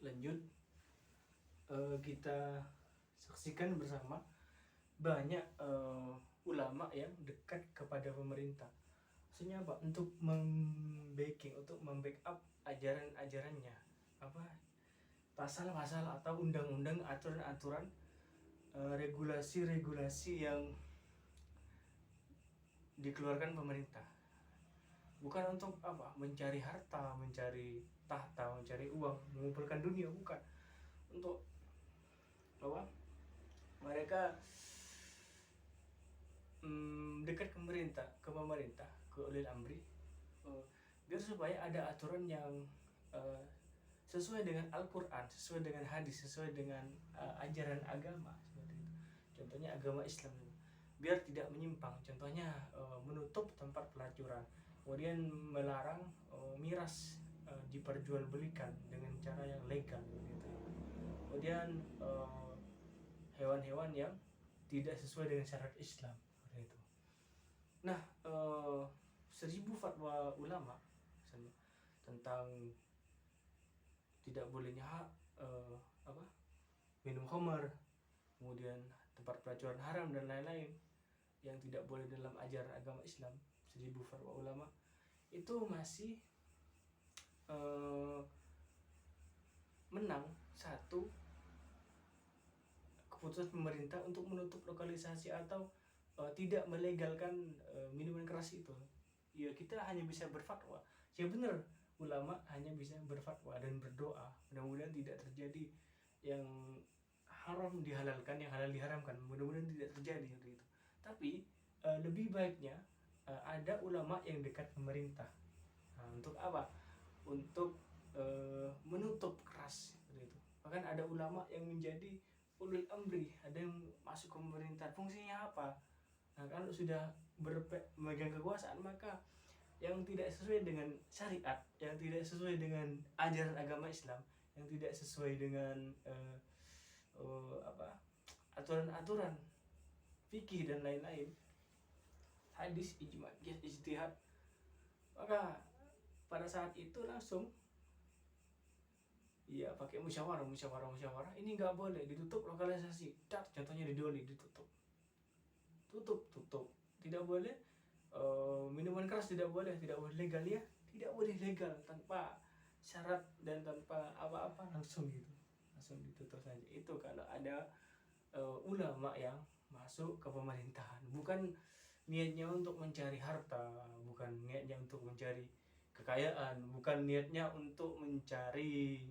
lanjut, kita saksikan bersama banyak ulama yang dekat kepada pemerintah. Maksudnya apa? Untuk untuk membackup ajaran-ajarannya, apa pasal-pasal atau undang-undang, aturan-aturan, regulasi-regulasi yang dikeluarkan pemerintah. Bukan untuk apa? Mencari harta, mencari tahta, mencari uang, mengumpulkan dunia, bukan. Untuk apa? Mereka dekat ke pemerintah, ke ulil amri, biar supaya ada aturan yang sesuai dengan Al-Quran, sesuai dengan hadis, sesuai dengan ajaran agama seperti itu. Contohnya agama Islam, biar tidak menyimpang. Contohnya menutup tempat pelacuran, kemudian melarang miras diperjualbelikan dengan cara yang legal gitu. Kemudian hewan-hewan yang tidak sesuai dengan syariat Islam seperti itu. Nah, 1000 fatwa ulama misalnya tentang tidak bolehnya minum khamar, kemudian tempat pelacuran haram dan lain-lain yang tidak boleh dalam ajaran agama Islam, 1000 fatwa ulama itu masih menang satu keputusan pemerintah untuk menutup lokalisasi atau tidak melegalkan minuman keras itu. Ya, kita hanya bisa berfatwa. Ya benar, ulama hanya bisa berfatwa dan berdoa mudah-mudahan tidak terjadi yang haram dihalalkan, yang halal diharamkan, mudah-mudahan tidak terjadi seperti itu. Tapi lebih baiknya ada ulama yang dekat pemerintah. Nah, untuk apa? Untuk menutup keras seperti itu. Bahkan ada ulama yang menjadi ulul amri, ada yang masuk ke pemerintah. Fungsinya apa? Nah, kalau sudah memegang kekuasaan, maka yang tidak sesuai dengan syariat, yang tidak sesuai dengan ajaran agama Islam, yang tidak sesuai dengan aturan-aturan fikih dan lain-lain, hadis, ijma, qiyas, ijtihad, maka pada saat itu langsung ya pakai musyawarah, ini nggak boleh, ditutup lokalisasi. Contohnya di Doli, tutup, tidak boleh minuman keras, tidak boleh legal, ya tidak boleh legal tanpa syarat dan tanpa apa-apa, langsung ditutup saja. Itu kalau ada ulama yang masuk ke pemerintahan, bukan niatnya untuk mencari harta, bukan niatnya untuk mencari kekayaan, bukan niatnya untuk mencari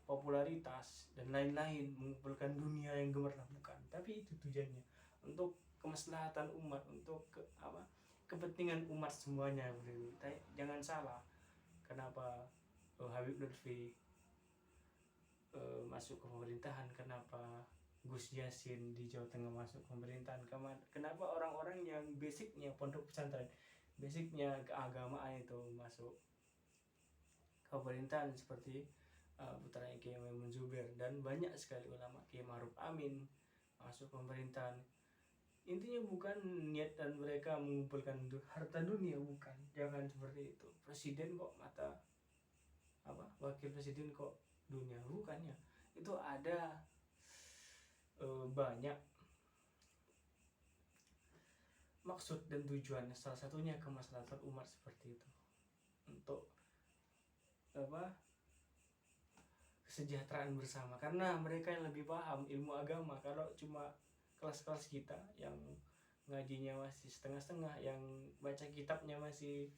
popularitas dan lain-lain, mengumpulkan dunia yang gemerlap, bukan. Tapi itu tujuannya untuk kemaslahatan umat, untuk kepentingan umat semuanya. Jangan salah, kenapa Habib Lutfi masuk ke pemerintahan, kenapa Gus Yassin di Jawa Tengah masuk ke pemerintahan, kenapa orang-orang yang basicnya pondok pesantren, basicnya keagamaan itu masuk ke pemerintahan, seperti putranya Kiai Maimun Zubair, dan banyak sekali ulama, Kiai Ma'ruf Amin masuk pemerintahan. Intinya bukan niat dan mereka mengumpulkan harta dunia, bukan. Jangan seperti itu. Presiden kok wakil presiden kok dunia, bukannya. Itu ada banyak maksud dan tujuan, salah satunya kemaslahatan umat seperti itu, untuk kesejahteraan bersama, karena mereka yang lebih paham ilmu agama. Kalau cuma kelas-kelas kita yang ngajinya masih setengah-setengah, yang baca kitabnya masih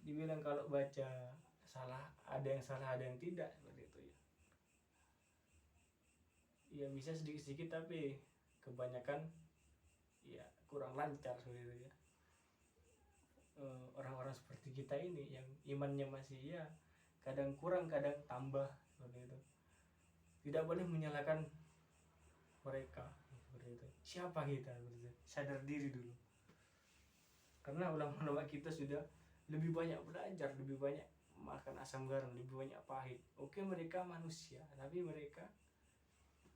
dibilang kalau baca salah, ada yang salah, ada yang tidak, seperti itu ya. Ya bisa sedikit-sedikit, tapi kebanyakan ya kurang lancar seperti itu ya. Orang-orang seperti kita ini yang imannya masih ya kadang kurang, kadang tambah, seperti itu. Tidak boleh menyalahkan mereka seperti itu. Siapa kita? Sadar diri dulu. Karena ulama-ulama kita sudah lebih banyak belajar, lebih banyak makan asam garam, lebih banyak pahit. Oke, mereka manusia, tapi mereka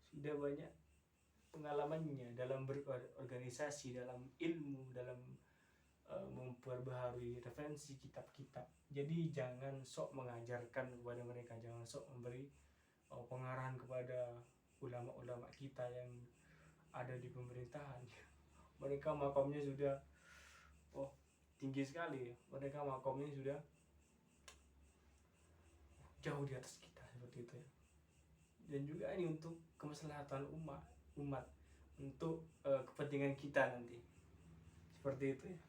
sudah banyak pengalamannya dalam berorganisasi, dalam ilmu, dalam memperbaharui referensi kitab-kitab. Jadi jangan sok mengajarkan kepada mereka, jangan sok memberi pengarahan kepada ulama-ulama kita yang ada di pemerintahan. Mereka makomnya sudah tinggi sekali, mereka makomnya sudah jauh di atas kita, seperti itu ya. Dan juga ini untuk kemaslahatan umat, untuk kepentingan kita nanti, seperti itu ya.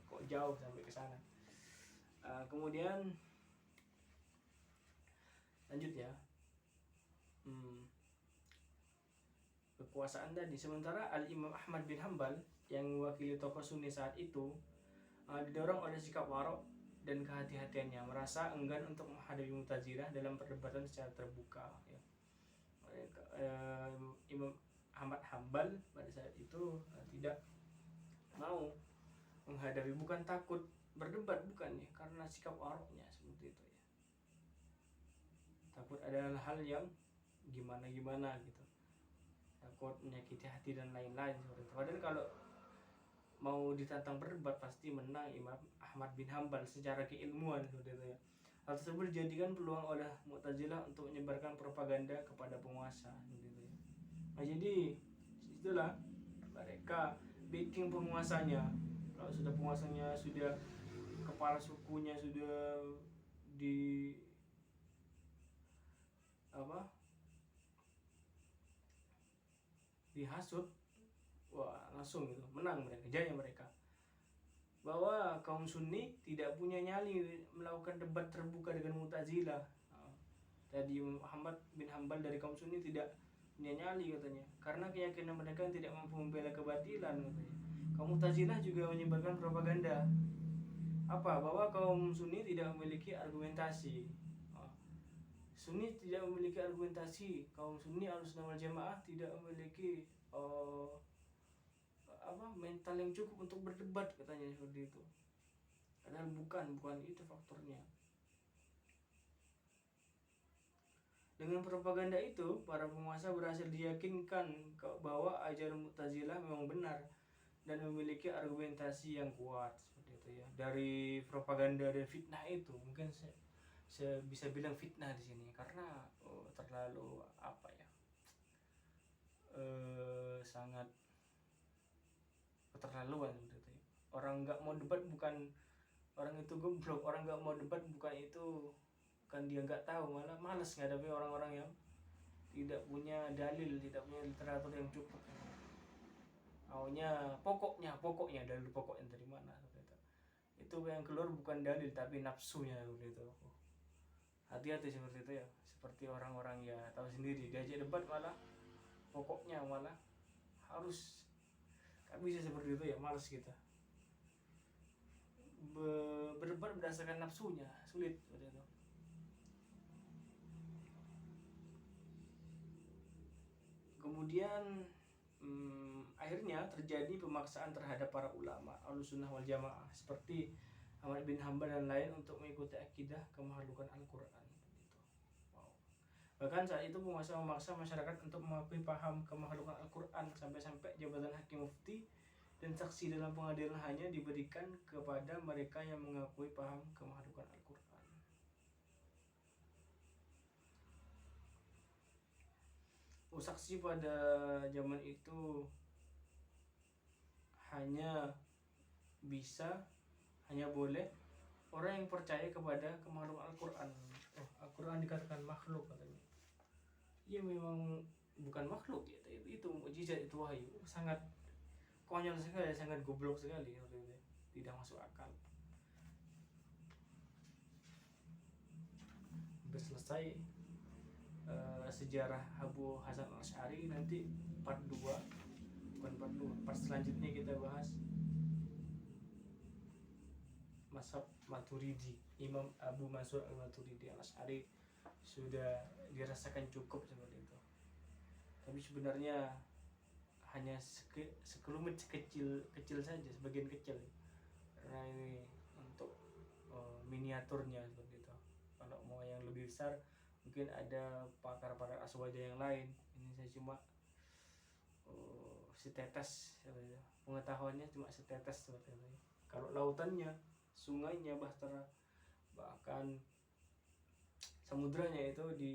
Kok jauh sampai ke sana. Kemudian lanjut ya, kekuasaan tadi. Sementara Al-Imam Ahmad bin Hambal yang mewakili tokoh Sunni saat itu didorong oleh sikap warok dan kehati-hatiannya, merasa enggan untuk menghadapi Mu'tazilah dalam perdebatan secara terbuka ya. Imam Ahmad Hambal pada saat itu tidak mau menghadapi, bukan takut berdebat, bukan ya, karena sikap waroknya seperti itu ya. Takut ada hal yang gimana gitu, takut menyakiti hati dan lain-lain seperti itu. Padahal kalau mau ditantang berdebat pasti menang Imam Ahmad bin Hambal secara keilmuan seperti itu ya. Hal tersebut dijadikan peluang oleh Mu'tazilah untuk menyebarkan propaganda kepada penguasa seperti itu ya. Nah jadi itulah mereka backing penguasanya. Kalau sudah penguasanya, sudah kepala sukunya sudah dihasut, wah langsung gitu menang mereka, jaya mereka. Bahwa kaum Sunni tidak punya nyali melakukan debat terbuka dengan Mu'tazilah. Tadi Muhammad bin Hambal dari kaum Sunni tidak punya nyali katanya, karena keyakinan mereka tidak mampu membela kebatilan katanya. Kaum Mu'tazilah juga menyebarkan propaganda bahwa kaum Sunni tidak memiliki argumentasi. Sunni tidak memiliki argumentasi, kaum Sunni Ahlussunnah wal Jamaah tidak memiliki mental yang cukup untuk berdebat katanya, seperti itu. Padahal bukan itu faktornya. Dengan propaganda itu, para penguasa berhasil diyakinkan bahwa ajaran Mu'tazilah memang benar dan memiliki argumentasi yang kuat, seperti itu ya. Dari propaganda dan fitnah itu, mungkin saya bisa bilang fitnah di sini karena terlalu sangat keterlaluan gitu ya. Orang nggak mau debat bukan orang itu goblok, orang nggak mau debat bukan itu kan dia nggak tahu, malah malas ngadapi orang-orang yang tidak punya dalil, tidak punya literatur yang cukup. Maunya pokoknya dalil pokoknya dari mana gitu. Itu yang keluar bukan dalil tapi nafsunya gitu. Hati-hati seperti itu ya. Seperti orang-orang ya tahu sendiri, diajak debat malah pokoknya malah harus, gak bisa seperti itu ya, malas kita. Berdebat berdasarkan nafsunya sulit seperti itu. Kemudian akhirnya terjadi pemaksaan terhadap para ulama Ahlussunnah wal Jamaah seperti Ahmad bin Hambal dan lain untuk mengikuti akidah kemakhlukan Al-Quran. Bahkan saat itu penguasa memaksa masyarakat untuk mengakui paham kemakhlukan Al-Quran, sampai-sampai jabatan hakim mufti dan saksi dalam pengadilan hanya diberikan kepada mereka yang mengakui paham kemakhlukan Al-Quran. Saksi pada zaman itu hanya boleh orang yang percaya kepada kemakhlukan Al-Quran. Al-Quran dikatakan makhluk katanya. Ya memang bukan makhluk ya, itu mukjizat, itu wahyu. Sangat konyol sekali, sangat goblok sekali, tidak masuk akal. Hampir selesai sejarah Abu Hasan Al-Asy'ari. Nanti part selanjutnya kita bahas mazhab Maturidi, Imam Abu Mansur Al-Maturidi Al-Asy'ari. Sudah dirasakan cukup seperti itu, tapi sebenarnya hanya sekelumit kecil saja, sebagian kecil, karena ini untuk miniaturnya seperti itu. Kalau mau yang lebih besar mungkin ada pakar-pakar aswaja yang lain. Ini saya cuma setetes, pengetahuannya cuma setetes seperti itu. Kalau lautannya, sungainya, bahtera, bahkan samudranya itu di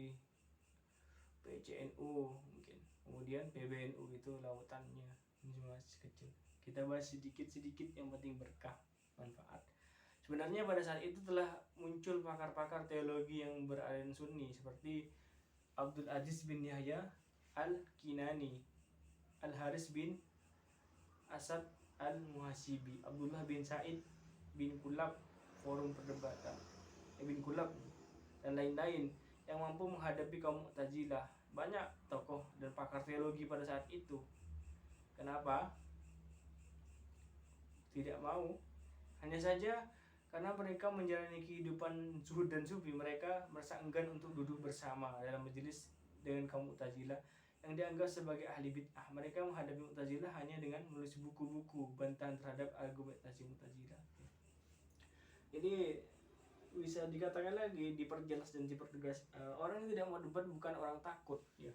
PCNU mungkin, kemudian PBNU itu lautannya, ini masih kecil. Kita bahas sedikit-sedikit, yang penting berkah, manfaat. Sebenarnya pada saat itu telah muncul pakar-pakar teologi yang beraliran Sunni seperti Abdul Aziz bin Yahya Al-Kinani, Al-Haris bin Asad Al-Muhasibi, Abdullah bin Said bin Kulab, Forum Perdebatan bin Kulab, dan lain-lain yang mampu menghadapi kaum Mu'tazilah. Banyak tokoh dan pakar teologi pada saat itu. Kenapa tidak mau? Hanya saja karena mereka menjalani kehidupan zuhud dan sufi, mereka merasa enggan untuk duduk bersama dalam majelis dengan kaum Mu'tazilah yang dianggap sebagai ahli bid'ah. Mereka menghadapi Mu'tazilah hanya dengan menulis buku-buku bantahan terhadap argumentasi Mu'tazilah. Jadi bisa dikatakan lagi, diperjelas dan dipertegas, orang yang tidak mau debat bukan orang takut ya,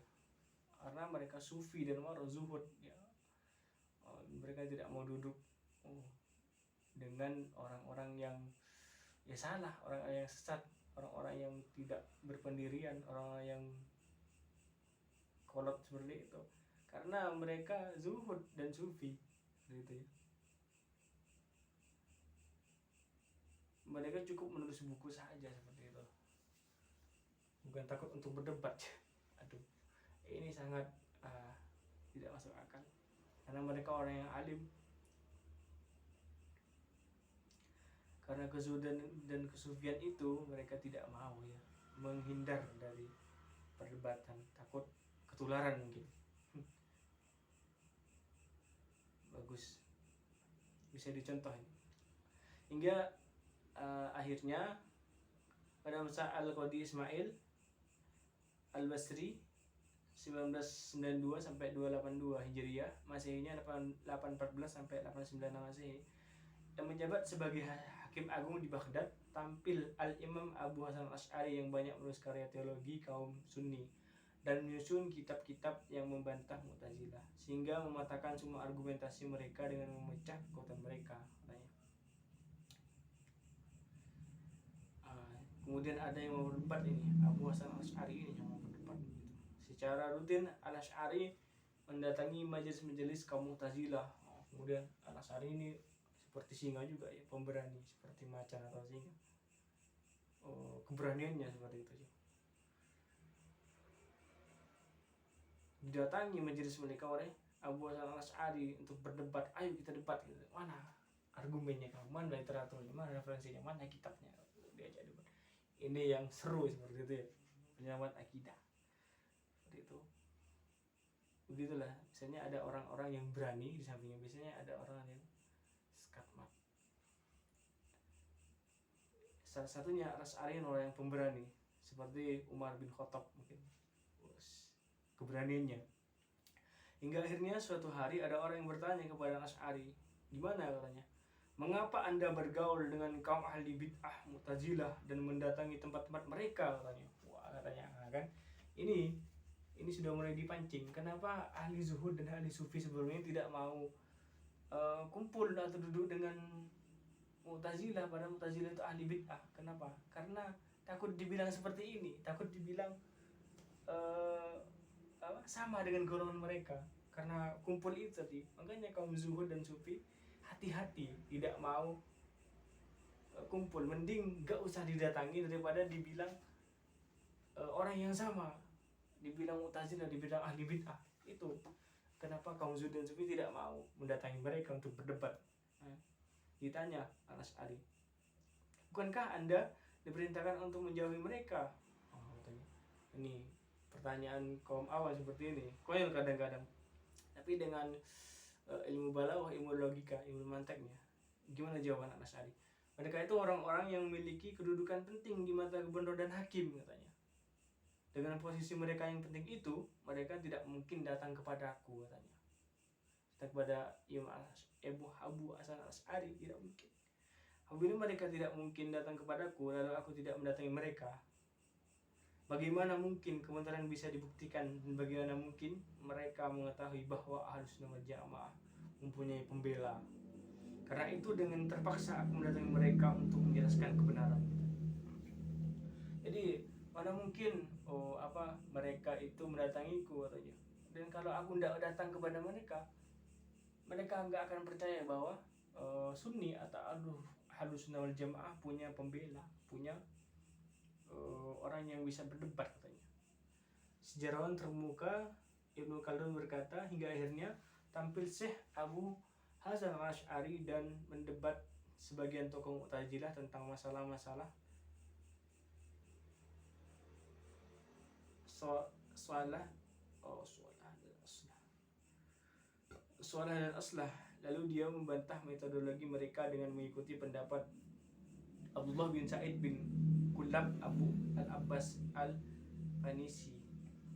karena mereka sufi dan orang zuhud ya. Mereka tidak mau duduk dengan orang-orang yang ya salah, orang-orang yang sesat, orang-orang yang tidak berpendirian, orang-orang yang kolot seperti itu, karena mereka zuhud dan sufi gitu ya. Mereka cukup menulis buku saja seperti itu, bukan takut untuk berdebat. Aduh, ini sangat tidak masuk akal, karena mereka orang yang alim. Karena kezuhudan dan kesufian itu, mereka tidak mau ya, menghindar dari perdebatan, takut ketularan mungkin. Bagus, bisa dicontohin. Hingga akhirnya pada masa Al-Qadi Ismail Al-Basri 1992 sampai 282 Hijriah, Masehinya 814 sampai 896 Masehi, yang menjabat sebagai hakim agung di Baghdad, tampil Al-Imam Abu Hasan Al-Asy'ari yang banyak menulis karya teologi kaum Sunni dan menyusun kitab-kitab yang membantah Mu'tazilah, sehingga mematahkan semua argumentasi mereka dengan memecah kekuatan mereka. Kemudian ada yang mau berdebat ini, Abu Hasan Al-Asy'ari ini yang mau berdebat gitu. Secara rutin Al-Asy'ari mendatangi majelis-majelis kaum Mu'tazilah. Kemudian Al-Asy'ari ini seperti singa juga ya, pemberani, seperti macan atau singa. Keberaniannya seperti itu sih. Didatangi majelis mereka oleh Abu Hasan Al-Asy'ari untuk berdebat. Ayo kita debat gitu. Mana argumennya kamu, mana literaturnya, mana referensinya, mana kitabnya, diajak debat. Ini yang seru seperti itu ya, penyelamat akidah seperti itu. Begitulah, biasanya ada orang-orang yang berani, di sampingnya biasanya ada orang yang skatmat. Salah satunya Al-Asy'ari orang yang pemberani, seperti Umar bin Khattab mungkin, keberaniannya. Hingga akhirnya suatu hari ada orang yang bertanya kepada Al-Asy'ari, gimana katanya, mengapa Anda bergaul dengan kaum ahli bid'ah Mu'tazilah dan mendatangi tempat-tempat mereka katanya. Wah katanya kan, ini sudah mulai dipancing. Kenapa ahli zuhud dan ahli sufi sebelumnya tidak mau kumpul atau duduk dengan Mu'tazilah, pada Mu'tazilah itu ahli bid'ah. Kenapa? Karena takut dibilang seperti ini, takut dibilang sama dengan golongan mereka. Karena kumpul itu tadi, makanya kaum zuhud dan sufi hati-hati, tidak mau kumpul. Mending gak usah didatangi daripada dibilang orang yang sama, dibilang Mu'tazilah, dibilang ahli bid'ah. Itu kenapa kaum zuhud dan sufi tidak mau mendatangi mereka untuk berdebat. Ditanya Al-Asy'ari, bukankah Anda diperintahkan untuk menjauhi mereka? Ini pertanyaan kaum awal seperti ini, konyol kadang-kadang, tapi dengan ilmu balaghah, ilmu logika, ilmu manteknya. Gimana jawaban Al-Asy'ari? Mereka itu orang-orang yang memiliki kedudukan penting di mata gubernur dan hakim katanya. Dengan posisi mereka yang penting itu, mereka tidak mungkin datang kepada aku katanya. Kepada Imam Abu Hasan Al-Asy'ari tidak mungkin. Apabila mereka tidak mungkin datang kepadaku, lalu aku tidak mendatangi mereka, bagaimana mungkin kebenaran bisa dibuktikan, dan bagaimana mungkin mereka mengetahui bahwa Ahlus Sunnah wal Jamaah mempunyai pembela? Karena itu dengan terpaksa aku mendatangi mereka untuk menjelaskan kebenaran. Jadi mana mungkin mereka itu mendatangiku katanya. Dan kalau aku tidak datang kepada mereka, mereka nggak akan percaya bahwa Sunni atau Ahlus Sunnah wal Jamaah punya pembela, punya orang yang bisa berdebat katanya. Sejarawan terkemuka Ibnu Khaldun berkata, hingga akhirnya tampil Syekh Abu Hasan al-Asy'ari dan mendebat sebagian tokoh Mu'tazilah tentang masalah-masalah soalah dan aslah. Lalu dia membantah metodologi mereka dengan mengikuti pendapat Abdullah bin Sa'id bin Kullab, Abu al-Abbas al-Fanisi,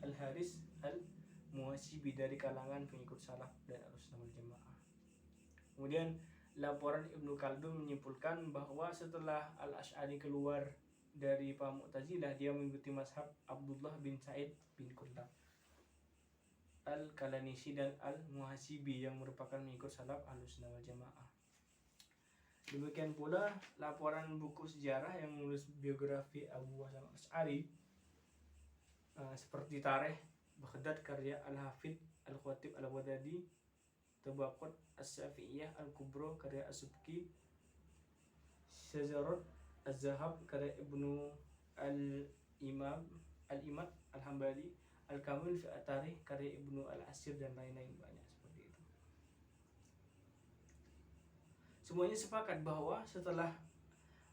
al-Haris al-Muhasibi dari kalangan pengikut salaf dan Ahlussunnah wal Jamaah. Kemudian laporan Ibnu Khaldun menyimpulkan bahwa setelah Al-Asy'ari keluar dari paham Mu'tazilah, dia mengikuti mazhab Abdullah bin Sa'id bin Kullab al-Kalanisi dan al-Muhasibi yang merupakan mengikut salaf Ahlussunnah wal Jamaah. Demikian pula laporan buku sejarah yang menulis biografi Abu Hasan al-Asy'ari seperti Tarikh Baghdad karya Al-Hafidh Al-Khatib Al-Baghdadi, Tabaqat As-Syafi'iyah Al-Kubra karya As-Subki, Syazarat Az-Zahab karya Ibnu Al-Imad Al-Hambali, Al-Kamil fi At-Tarikh karya Ibnu Al-Asir, dan lain-lain banyak seperti itu. Semuanya sepakat bahwa setelah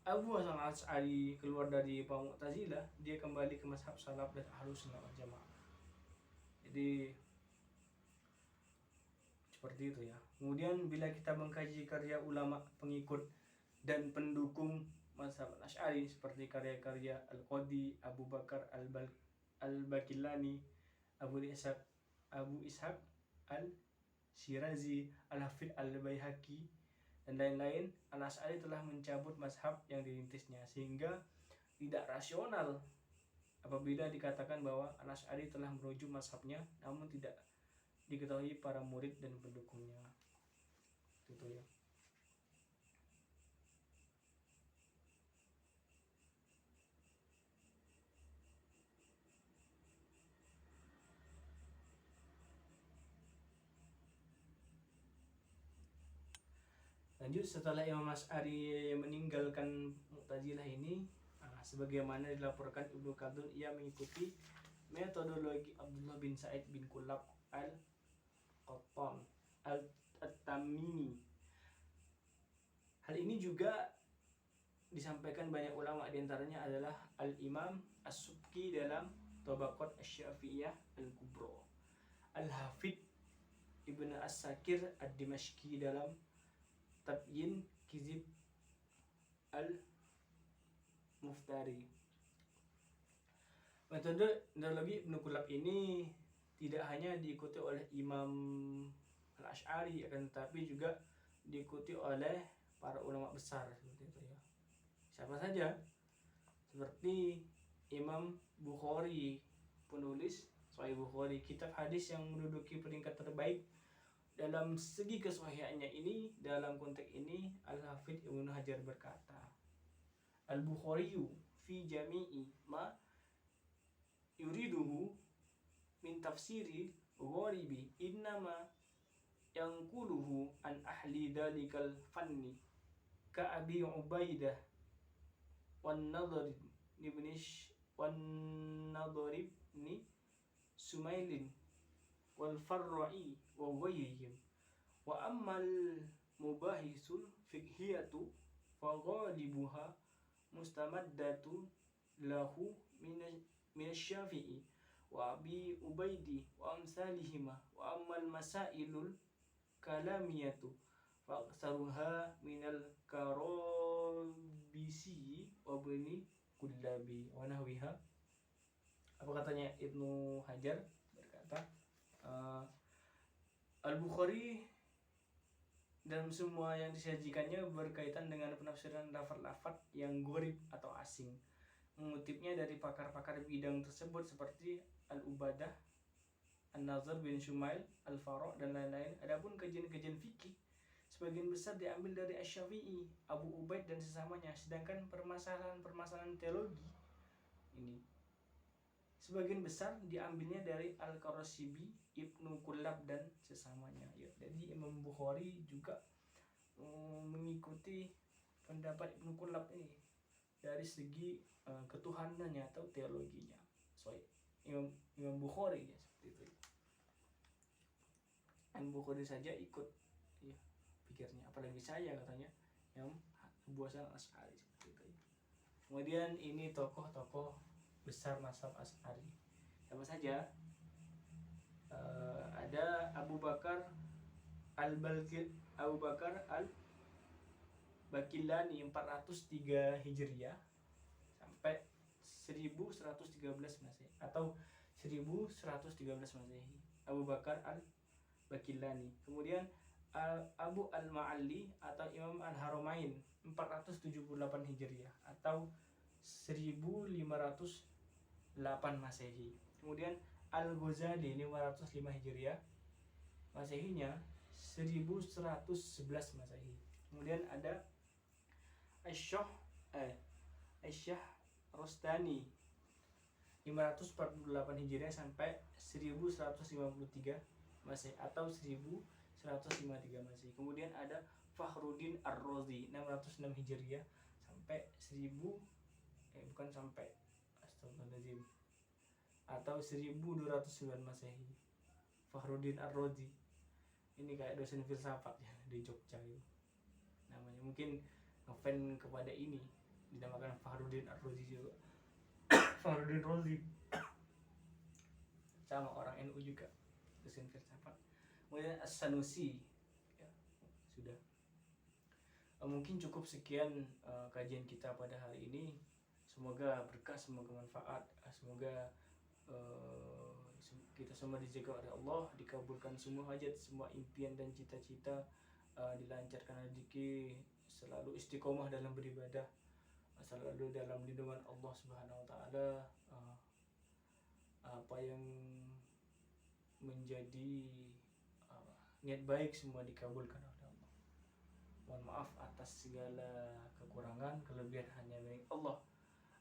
Abu Hasan al-Asy'ari keluar dari paham Mu'tazilah, dia kembali ke mazhab salaf dan Ahlussunnah wal Jamaah. Jadi seperti itu ya. Kemudian bila kita mengkaji karya ulama pengikut dan pendukung mazhab Al-Asy'ari seperti karya-karya Al-Qadi, Abu Bakar Al-Bakillani, Abu Ishaq Al-Shirazi, Al-Hafidh Al-Baihaqi, dan lain-lain, Al-Asy'ari telah mencabut mazhab yang dirintisnya, sehingga tidak rasional apabila dikatakan bahwa Al-Asy'ari telah merujuk mazhabnya namun tidak diketahui para murid dan pendukungnya. Itu ya. Lanjut, setelah Imam Asy'ari meninggalkan Mu'tazilah ini, sebagaimana dilaporkan Ibnu Khaldun, ia mengikuti metodologi Abdullah bin Sa'id bin Kullab al-Qattan al-Tamimi. Hal ini juga disampaikan banyak ulama, diantaranya adalah Al-Imam As-Subki dalam Tabaqat Asy-Syafi'iyah Al-Kubra, Al-Hafidh Ibn As-Sakir Ad-Dimashqi dalam Tabyin Kizib Al-Muftari. Metodologi Ibnu Kullab ini tidak hanya diikuti oleh Imam Al-Asy'ari, akan tetapi juga diikuti oleh para ulama besar seperti itu ya. Siapa saja? Seperti Imam Bukhari, penulis Sahih Bukhari, kitab hadis yang menduduki peringkat terbaik dalam segi kesahihannya ini. Dalam konteks ini, Al-Hafidh Ibnu Hajar berkata, Al-Bukhariyu fi jami'i ma yuriduhu min tafsiri gharibi innama yanquluhu an ahli dalikal fanni ka Abi Ubaidah wan Nadhr ibn Sumailin wal Farra'i wa ghayrihim. Wa ammal mubahisul fiqhiyatu fa ghalibuha mustamaddatu lahu min Syafi'i wa Abi Ubaidi wa amsalihima. Wa ammal masailul kalamiyatu fa aktsaruha minal Karabisi wa Ibni Kullabi wa nahwiha. Apa katanya Ibnu Hajar? Berkata, Al-Bukhari dalam semua yang disajikannya berkaitan dengan penafsiran lafaz-lafaz yang gharib atau asing, mengutipnya dari pakar-pakar bidang tersebut seperti Al-Ubadah, An-Nadhr bin Shumail, Al-Fara' dan lain-lain. Adapun kajian-kajian fikih sebagian besar diambil dari Asy-Syafi'i, Abu Ubaid dan sesamanya. Sedangkan permasalahan teologi ini sebagian besar diambilnya dari Al-Qarashibi, Ibnu Kullab dan sesamanya. Ya, jadi Imam Bukhari juga mengikuti pendapat Ibnu Kullab ini dari segi ketuhanannya atau teologinya. So, Imam Bukhari ya seperti itu. Imam Bukhari saja ikut ya pikirnya, apalagi saya katanya yang buasan Asy'ari seperti itu. Kemudian ini tokoh-tokoh besar mazhab Asy'ari. Siapa saja? Ada Abu Bakar Al-Bakillani 403 Hijriah sampai 1113 Masehi atau 1113 Masehi. Abu Bakar Al-Bakillani. Kemudian Abu Al-Ma'alli atau Imam Al-Haramain 478 Hijriah atau 1508 Masehi. Kemudian Al-Ghazali 505 Hijriah, Masehinya 1111 Masehi. Kemudian ada Aisyah Rostani 548 Hijriah sampai 1153 Masehi atau 1153 Masehi. Kemudian ada Fakhruddin Ar-Razi 606 Hijriah sampai 1209 atau 1209 Masehi. Fakhruddin Ar-Razi ini kayak dosen filsafat ya di Jogja itu. Namanya mungkin ngefan kepada ini, dinamakan Fakhruddin Ar-Razi juga. Fakhruddin Razi sama orang NU juga, dosen filsafat. Kemudian As-Sanusi ya, sudah. Mungkin cukup sekian kajian kita pada hari ini. Semoga berkah, semoga manfaat, semoga kita semua dijaga oleh Allah, dikabulkan semua hajat, semua impian dan cita-cita, dilancarkan rezeki, selalu istiqomah dalam beribadah, selalu dalam lindungan Allah Subhanahu wa taala. Apa yang menjadi niat baik semua dikabulkan oleh Allah. Mohon maaf atas segala kekurangan, kelebihan hanya milik Allah.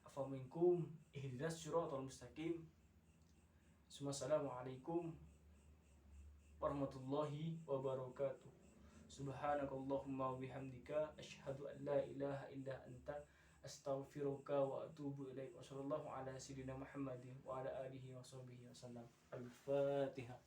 Afa minkum ihdinas siratal mustaqim. Assalamualaikum warahmatullahi wabarakatuh. Subhanakallahumma wa bihamdika asyhadu an la ilaha illa anta astaghfiruka wa atubu ilaik. Wassallallahu ala sayyidina Muhammadin wa ala alihi wa sahbihi wasallam. Al-Fatihah.